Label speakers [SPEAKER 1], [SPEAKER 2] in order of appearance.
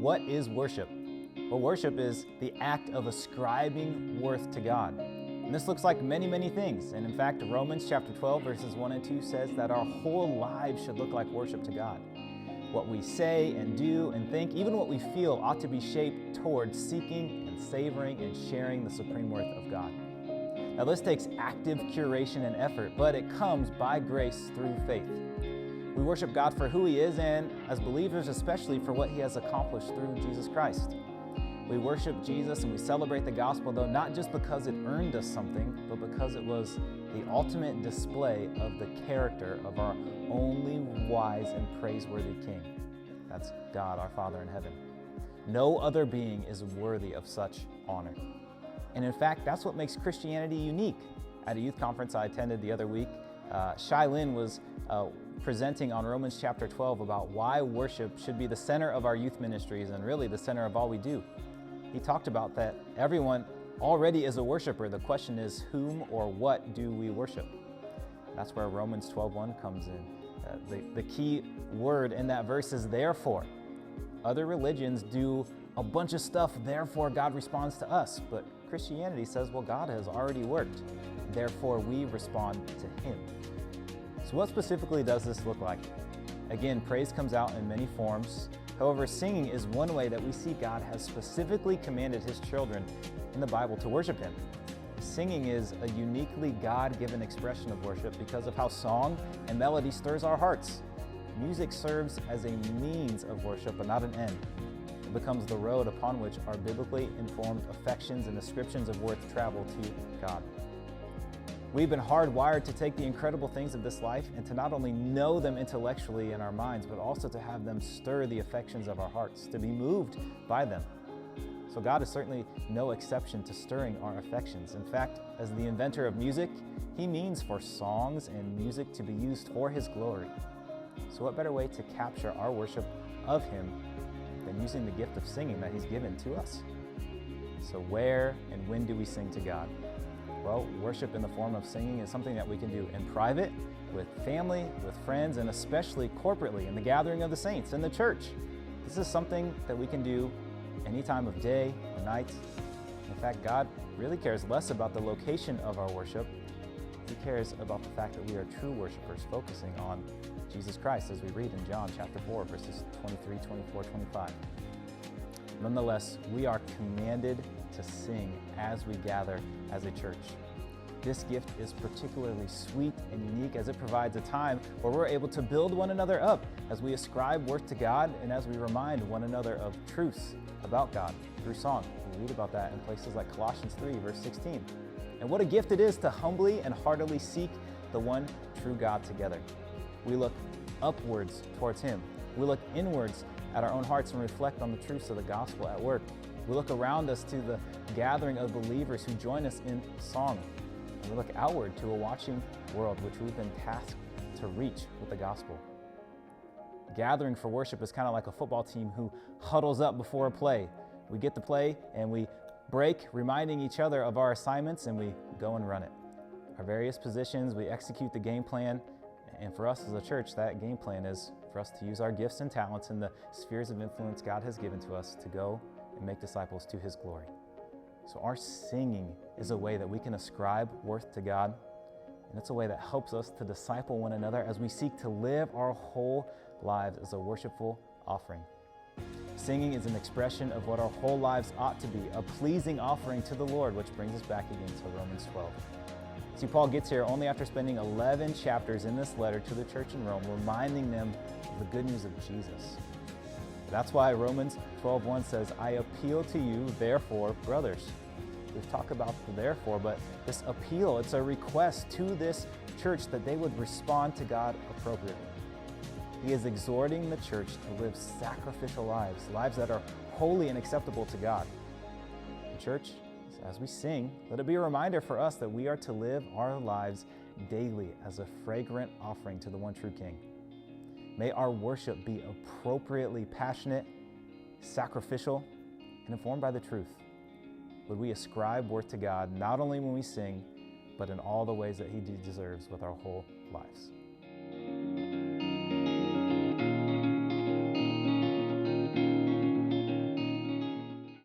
[SPEAKER 1] What is worship? Well, worship is the act of ascribing worth to God. And this looks like many, many things. And in fact, Romans chapter 12, verses 1 and 2 says that our whole lives should look like worship to God. What we say and do and think, even what we feel, ought to be shaped towards seeking and savoring and sharing the supreme worth of God. Now, this takes active curation and effort, but it comes by grace through faith. We worship God for who He is, and as believers, especially for what He has accomplished through Jesus Christ. We worship Jesus and we celebrate the gospel, though not just because it earned us something, but because it was the ultimate display of the character of our only wise and praiseworthy King. That's God, our Father in heaven. No other being is worthy of such honor. And in fact, that's what makes Christianity unique. At a youth conference I attended the other week, Shai Lin was presenting on Romans chapter 12 about why worship should be the center of our youth ministries and really the center of all we do. He talked about that everyone already is a worshiper. The question is, whom or what do we worship? That's where Romans 12:1 comes in. The key word in that verse is therefore. Other religions do a bunch of stuff, therefore God responds to us. But Christianity says, well, God has already worked. Therefore, we respond to Him. So what specifically does this look like? Again, praise comes out in many forms. However, singing is one way that we see God has specifically commanded His children in the Bible to worship Him. Singing is a uniquely God-given expression of worship because of how song and melody stirs our hearts. Music serves as a means of worship, but not an end. It becomes the road upon which our biblically informed affections and descriptions of worth travel to God. We've been hardwired to take the incredible things of this life and to not only know them intellectually in our minds, but also to have them stir the affections of our hearts, to be moved by them. So God is certainly no exception to stirring our affections. In fact, as the inventor of music, He means for songs and music to be used for His glory. So what better way to capture our worship of Him than using the gift of singing that He's given to us? So where and when do we sing to God? Well, worship in the form of singing is something that we can do in private, with family, with friends, and especially corporately in the gathering of the saints in the church. This is something that we can do any time of day or night. In fact, God really cares less about the location of our worship. He cares about the fact that we are true worshipers, focusing on Jesus Christ, as we read in John chapter 4, verses 23, 24, 25. Nonetheless, we are commanded to sing as we gather as a church. This gift is particularly sweet and unique as it provides a time where we're able to build one another up as we ascribe worth to God and as we remind one another of truths about God through song. We read about that in places like Colossians 3, verse 16. And what a gift it is to humbly and heartily seek the one true God together. We look upwards towards Him. We look inwards at our own hearts and reflect on the truths of the gospel at work. We look around us to the gathering of believers who join us in song. And we look outward to a watching world which we've been tasked to reach with the gospel. Gathering for worship is kind of like a football team who huddles up before a play. We get the play and we break, reminding each other of our assignments, and we go and run it. Our various positions, we execute the game plan. And for us as a church, that game plan is for us to use our gifts and talents in the spheres of influence God has given to us to go and make disciples to His glory. So our singing is a way that we can ascribe worth to God, and it's a way that helps us to disciple one another as we seek to live our whole lives as a worshipful offering. Singing is an expression of what our whole lives ought to be, a pleasing offering to the Lord, which brings us back again to Romans 12. See, Paul gets here only after spending 11 chapters in this letter to the church in Rome, reminding them of the good news of Jesus. That's why Romans 12:1 says, I appeal to you, therefore, brothers. We've talked about the therefore, but this appeal, it's a request to this church that they would respond to God appropriately. He is exhorting the church to live sacrificial lives, lives that are holy and acceptable to God. The church, as we sing, let it be a reminder for us that we are to live our lives daily as a fragrant offering to the one true King. May our worship be appropriately passionate, sacrificial, and informed by the truth. Would we ascribe worth to God not only when we sing, but in all the ways that He deserves with our whole lives.